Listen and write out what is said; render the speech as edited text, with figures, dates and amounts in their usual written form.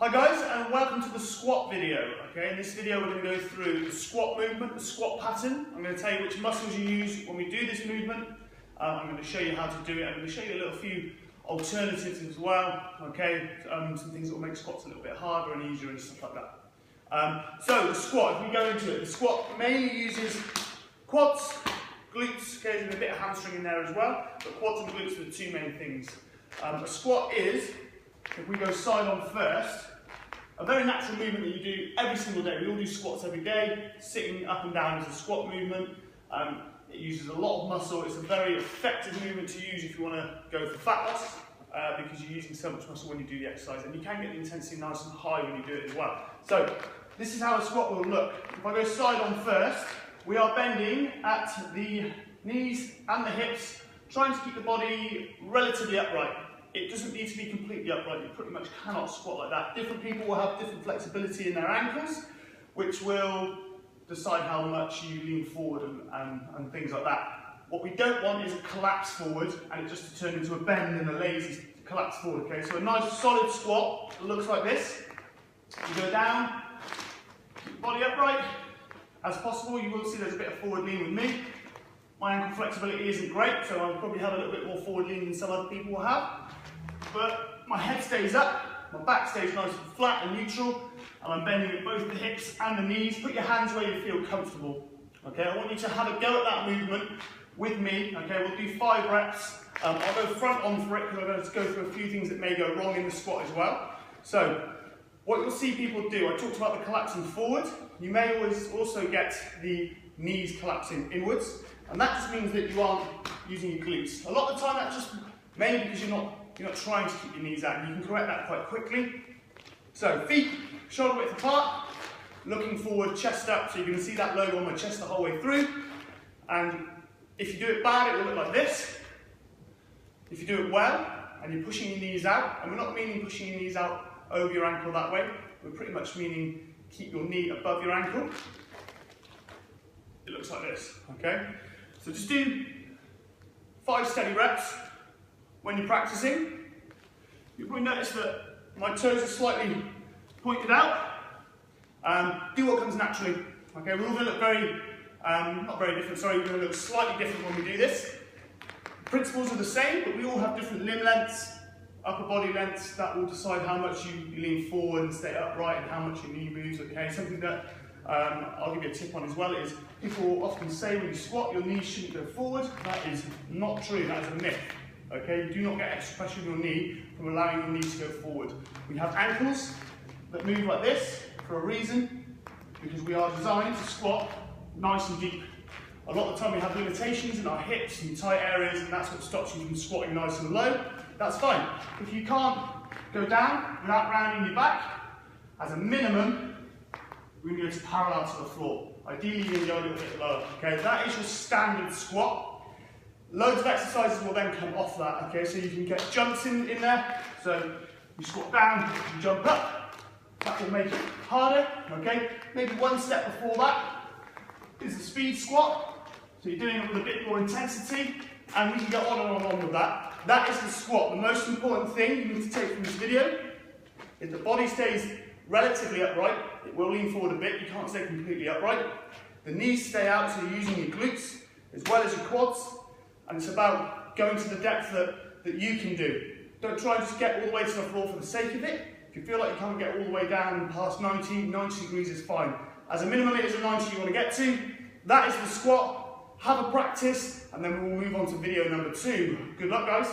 Hi guys, and welcome to the squat video. Okay, in this video we're going to go through the squat movement, the squat pattern. I'm going to tell you which muscles you use when we do this movement. I'm going to show you how to do it. I'm going to show you a little few alternatives as well. Okay, some things that will make squats a little bit harder and easier and stuff like that. So the squat, if we go into it, the squat mainly uses quads, glutes, okay, there's a bit of hamstring in there as well, but quads and glutes are the two main things. A squat is, if we go side on first, a very natural movement that you do every single day. We all do squats every day. Sitting up and down is a squat movement. It uses a lot of muscle. It's a very effective movement to use if you want to go for fat loss, because you're using so much muscle when you do the exercise, and you can get the intensity nice and high when you do it as well. So this is how a squat will look. If I go side on first, we are bending at the knees and the hips, trying to keep the body relatively upright. It doesn't need to be completely upright. You pretty much cannot squat like that. Different people will have different flexibility in their ankles, which will decide how much you lean forward and things like that. What we don't want is a collapse forward and it just to turn into a bend and a lazy collapse forward. Okay, so a nice solid squat that looks like this. You go down, keep the body upright as possible. You will see there's a bit of forward lean with me. My ankle flexibility isn't great, so I'll probably have a little bit more forward lean than some other people will have. But my head stays up, my back stays nice and flat and neutral, and I'm bending at both the hips and the knees. Put your hands where you feel comfortable. Okay, I want you to have a go at that movement with me. Okay, we'll do 5 reps. I'll go front on for it because I'm going to go through a few things that may go wrong in the squat as well. So, what you'll see people do, I talked about the collapsing forward. You may always also get the knees collapsing inwards, and that just means that you aren't using your glutes. A lot of the time that's just mainly because you're not trying to keep your knees out, and you can correct that quite quickly. So feet shoulder width apart, looking forward, chest up, so you're going to see that logo on my chest the whole way through. And if you do it bad, it will look like this. If you do it well, and you're pushing your knees out, and we're not meaning pushing your knees out over your ankle that way, we're pretty much meaning keep your knee above your ankle. It looks like this, okay? So just do 5 steady reps. When you're practicing, you'll probably notice that my toes are slightly pointed out. Do what comes naturally. Okay, we're all going to look not very different, sorry, we're going to look slightly different when we do this. The principles are the same, but we all have different limb lengths, upper body lengths, that will decide how much you lean forward and stay upright and how much your knee moves, okay? Something that I'll give you a tip on as well is, people will often say when you squat, your knees shouldn't go forward. That is not true, that is a myth. Okay, you do not get extra pressure on your knee from allowing your knee to go forward. We have ankles that move like this for a reason, because we are designed to squat nice and deep. A lot of the time we have limitations in our hips and tight areas, and that's what stops you from squatting nice and low. That's fine. If you can't go down without rounding your back, as a minimum, we're going to go to parallel to the floor. Ideally, you're going to go a little bit lower. Okay, that is your standard squat. Loads of exercises will then come off that, okay, so you can get jumps in there, so you squat down, you jump up, that will make it harder, okay. Maybe one step before that is the speed squat, so you're doing it with a bit more intensity, and we can go on and on with that. That is the squat. The most important thing you need to take from this video is the body stays relatively upright. It will lean forward a bit, you can't stay completely upright. The knees stay out, so you're using your glutes as well as your quads. And it's about going to the depth that you can do. Don't try and just get all the way to the floor for the sake of it. If you feel like you can't get all the way down past 90 degrees is fine. As a minimum, it is a 90 you want to get to. That is the squat. Have a practice, and then we'll move on to video number 2. Good luck, guys.